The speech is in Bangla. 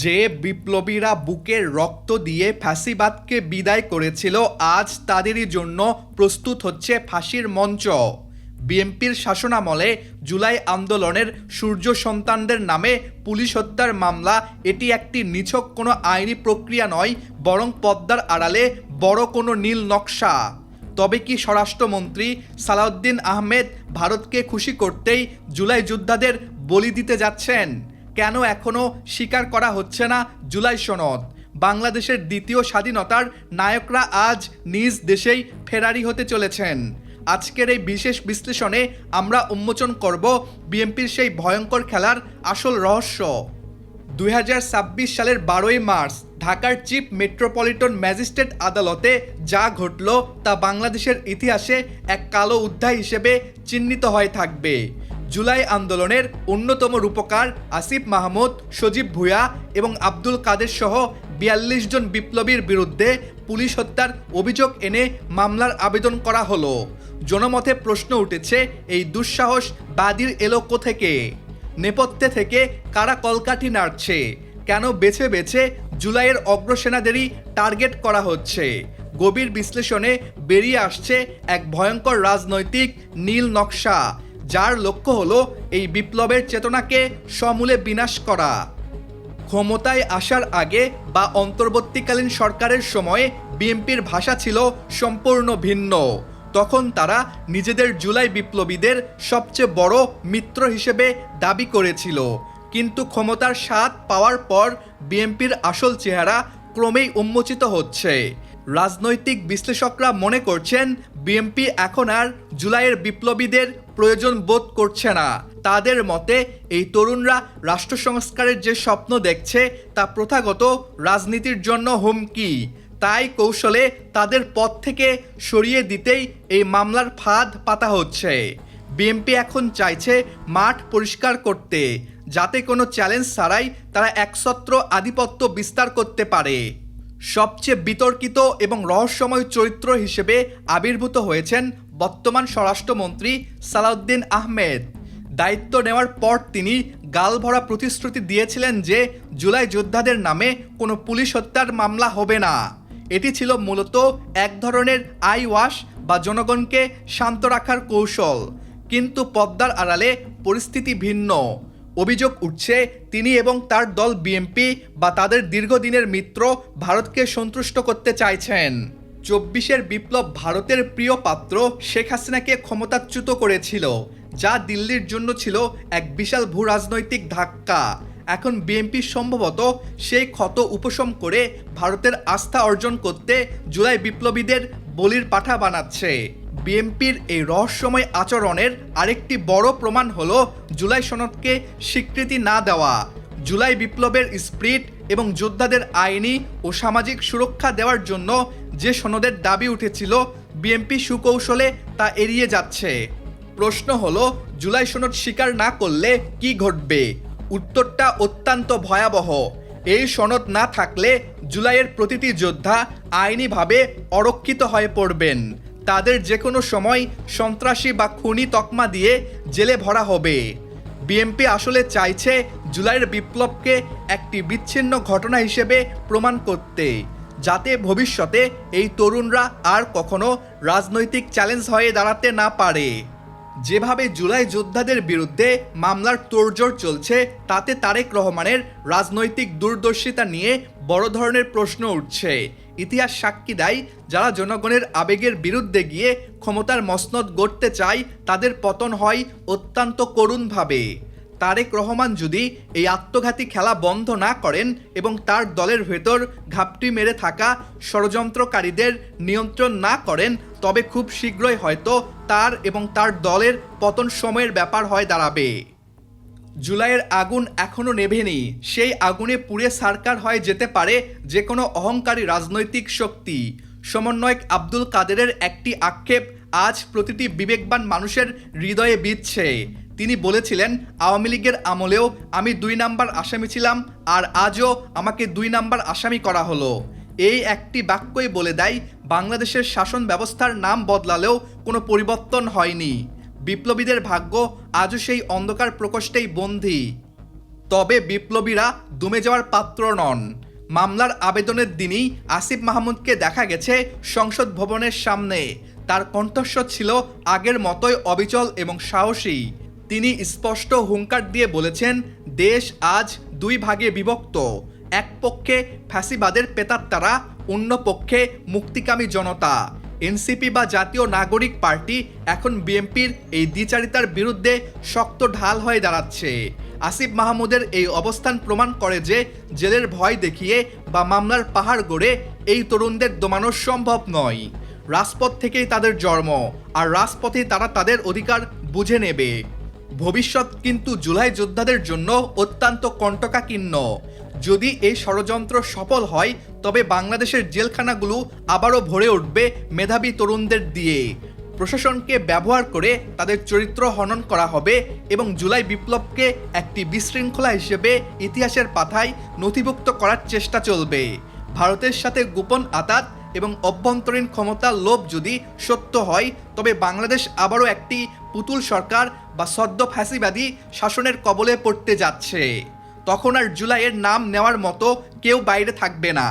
যে বিপ্লবীরা বুকের রক্ত দিয়ে ফ্যাসিবাদকে বিদায় করেছিল, আজ তাদেরই জন্য প্রস্তুত হচ্ছে ফাঁসির মঞ্চ। বিএনপির শাসনামলে জুলাই আন্দোলনের সূর্য সন্তানদের নামে পুলিশ হত্যার মামলা এটি একটি নিছক কোনো আইনি প্রক্রিয়া নয়, বরং পদ্মার আড়ালে বড় কোনো নীল নকশা। তবে কি স্বরাষ্ট্রমন্ত্রী সালাউদ্দিন আহমেদ ভারতকে খুশি করতেই জুলাই যোদ্ধাদের বলি দিতে যাচ্ছেন? কেন এখনও স্বীকার করা হচ্ছে না জুলাই সনদ? বাংলাদেশের দ্বিতীয় স্বাধীনতার নায়করা আজ নিজ দেশেই ফেরারি হতে চলেছেন। আজকের এই বিশেষ বিশ্লেষণে আমরা উন্মোচন করব বিএনপির সেই ভয়ঙ্কর খেলার আসল রহস্য। 2026 সালের 12ই মার্চ ঢাকার চিফ মেট্রোপলিটন ম্যাজিস্ট্রেট আদালতে যা ঘটল তা বাংলাদেশের ইতিহাসে এক কালো অধ্যায় হিসেবে চিহ্নিত হয়ে থাকবে। জুলাই আন্দোলনের অন্যতম রূপকার আসিফ মাহমুদ, সজীব ভুঁইয়া এবং আব্দুল কাদের সহ 42 জন বিপ্লবীর বিরুদ্ধে পুলিশ হত্যার অভিযোগ এনে মামলার আবেদন করা হলো। জনমতে প্রশ্ন উঠেছে, এই দুঃসাহস বাদীর এলো কোথেকে? নেপথ্যে থেকে কারা কলকাঠি নাড়ছে? কেন বেছে বেছে জুলাইয়ের অগ্রসেনাদেরই টার্গেট করা হচ্ছে? গভীর বিশ্লেষণে বেরিয়ে আসছে এক ভয়ঙ্কর রাজনৈতিক নীল নকশা, যার লক্ষ্য হলো এই বিপ্লবের চেতনাকে সমূলে বিনাশ করা। ক্ষমতায় আসার আগে বা অন্তর্বর্তীকালীন সরকারের সময়ে বিএনপির ভাষা ছিল সম্পূর্ণ ভিন্ন। তখন তারা নিজেদের জুলাই বিপ্লবীদের সবচেয়ে বড় মিত্র হিসেবে দাবি করেছিল। কিন্তু ক্ষমতার স্বাদ পাওয়ার পর বিএনপির আসল চেহারা ক্রমেই উন্মোচিত হচ্ছে। রাজনৈতিক বিশ্লেষকরা মনে করছেন, বিএনপি এখন আর জুলাইয়ের বিপ্লবীদের প্রয়োজন বোধ করছে না। তাদের মতে এই তরুণরা রাষ্ট্র সংস্কারের যে স্বপ্ন দেখছে তা প্রথাগত রাজনীতির জন্য হুমকি। তাই কৌশলে তাদের পথ থেকে সরিয়ে দিতেই এই মামলার ফাঁদ পাতা হচ্ছে। বিএনপি এখন চাইছে মাঠ পরিষ্কার করতে, যাতে কোনো চ্যালেঞ্জ ছাড়াই তারা একছত্র আধিপত্য বিস্তার করতে পারে। সবচেয়ে বিতর্কিত এবং রহস্যময় চরিত্র হিসেবে আবির্ভূত হয়েছেন বর্তমান স্বরাষ্ট্রমন্ত্রী সালাউদ্দিন আহমেদ। দায়িত্ব নেওয়ার পর তিনি গালভরা প্রতিশ্রুতি দিয়েছিলেন যে জুলাই যোদ্ধাদের নামে কোনো পুলিশ হত্যার মামলা হবে না। এটি ছিল মূলত এক ধরনের আই ওয়াশ বা জনগণকে শান্ত রাখার কৌশল। কিন্তু পদ্মার আড়ালে পরিস্থিতি ভিন্ন। অভিযোগ উঠছে, তিনি এবং তার দল বিএনপি বা তাদের দীর্ঘদিনের মিত্র ভারতকে সন্তুষ্ট করতে চাইছেন। 24-এর বিপ্লব ভারতের প্রিয় পাত্র শেখ হাসিনাকে ক্ষমতাচ্যুত করেছিল, যা দিল্লির জন্য ছিল এক বিশাল ভূ রাজনৈতিক ধাক্কা। এখন বিএনপি সম্ভবত সেই ক্ষত উপশম করে ভারতের আস্থা অর্জন করতে জুলাই বিপ্লবীদের বলির পাঠা বানাচ্ছে। বিএনপির এই রহস্যময় আচরণের আরেকটি বড় প্রমাণ হলো জুলাই সনদকে স্বীকৃতি না দেওয়া। জুলাই বিপ্লবের স্পিরিট এবং যোদ্ধাদের আইনি ও সামাজিক সুরক্ষা দেওয়ার জন্য যে সনদের দাবি উঠেছিল, বিএনপি সুকৌশলে তা এড়িয়ে যাচ্ছে। প্রশ্ন হলো, জুলাই সনদ স্বীকার না করলে কি ঘটবে? উত্তরটা অত্যন্ত ভয়াবহ। এই সনদ না থাকলে জুলাইয়ের প্রতিটি যোদ্ধা আইনিভাবে অরক্ষিত হয়ে পড়বেন। তাদের যে কোনো সময় সন্ত্রাসী বা খুনি তকমা দিয়ে জেলে ভরা হবে। বিএনপি আসলে চাইছে জুলাইয়ের বিপ্লবকে একটি বিচ্ছিন্ন ঘটনা হিসেবে প্রমাণ করতে, যাতে ভবিষ্যতে এই তরুণরা আর কখনো রাজনৈতিক চ্যালেঞ্জ হয়ে দাঁড়াতে না পারে। যেভাবে জুলাই যোদ্ধাদের বিরুদ্ধে মামলার তোড়জোড় চলছে, তাতে তারেক রহমানের রাজনৈতিক দূরদর্শিতা নিয়ে বড় ধরনের প্রশ্ন উঠছে। ইতিহাস সাক্ষী দেয়, যারা জনগণের আবেগের বিরুদ্ধে গিয়ে ক্ষমতার মসনদ গড়তে চায়, তাদের পতন হয় অত্যন্ত করুণভাবে। তারেক রহমান যদি এই আত্মঘাতী খেলা বন্ধ না করেন এবং তার দলের ভেতর ঘাপটি মেরে থাকা ষড়যন্ত্রকারীদের নিয়ন্ত্রণ না করেন, তবে খুব শীঘ্রই হয়তো তার এবং তার দলের পতন সময়ের ব্যাপার হয়ে দাঁড়াবে। জুলাইয়ের আগুন এখনও নেভেনি। সেই আগুনে পুড়ে ছারখার হয়ে যেতে পারে যে কোনো অহংকারী রাজনৈতিক শক্তি। সমন্বয়ক আব্দুল কাদেরের একটি আক্ষেপ আজ প্রতিটি বিবেকবান মানুষের হৃদয়ে বিঁধছে। তিনি বলেছিলেন, আওয়ামী লীগের আমলেও আমি 2 নাম্বার আসামি ছিলাম, আর আজও আমাকে 2 নাম্বার আসামি করা হলো। এই একটি বাক্যই বলে দেয়, বাংলাদেশের শাসন ব্যবস্থার নাম বদলালেও কোনো পরিবর্তন হয়নি। বিপ্লবীদের ভাগ্য আজও সেই অন্ধকার প্রকোষ্ঠেই বন্দী। তবে বিপ্লবীরা দমে যাওয়ার পাত্র নন। মামলার আবেদনের দিনই আসিফ মাহমুদকে দেখা গেছে সংসদ ভবনের সামনে। তার কণ্ঠস্বর ছিল আগের মতোই অবিচল এবং সাহসী। তিনি স্পষ্ট হুঙ্কার দিয়ে বলেছেন, দেশ আজ দুই ভাগে বিভক্ত। এক পক্ষে ফ্যাসিবাদের প্রেতাত্মারা, অন্য পক্ষে মুক্তিকামী জনতা। এনসিপি বা জাতীয় নাগরিক পার্টি এখন বিএনপির এই দ্বিচারিতার বিরুদ্ধে শক্ত ঢাল হয়ে দাঁড়াচ্ছে। আসিফ মাহমুদের এই অবস্থান প্রমাণ করে যে জেলের ভয় দেখিয়ে বা মামলার পাহাড় গড়ে এই তরুণদের দমানো সম্ভব নয়। রাজপথ থেকেই তাদের জন্ম, আর রাজপথেই তারা তাদের অধিকার বুঝে নেবে। ভবিষ্যৎ কিন্তু জুলাই যোদ্ধাদের জন্য অত্যন্ত কণ্টকাকীর্ণ। যদি এই ষড়যন্ত্র সফল হয় তবে বাংলাদেশের জেলখানাগুলো আবারও ভরে উঠবে মেধাবী তরুণদের দিয়ে। প্রশাসনকে ব্যবহার করে তাদের চরিত্র হনন করা হবে এবং জুলাই বিপ্লবকে একটি বিশৃঙ্খলা হিসেবে ইতিহাসের পাতায় নথিভুক্ত করার চেষ্টা চলবে। ভারতের সাথে গোপন আঁতাত এবং অভ্যন্তরীণ ক্ষমতার লোভ যদি সত্য হয় তবে বাংলাদেশ আবারও একটি পুতুল সরকার বা সদ্য ফ্যাসিবাদী শাসনের কবলে পড়তে যাচ্ছে। তখন আর জুলাইয়ের নাম নেওয়ার মতো কেউ বাইরে থাকবে না।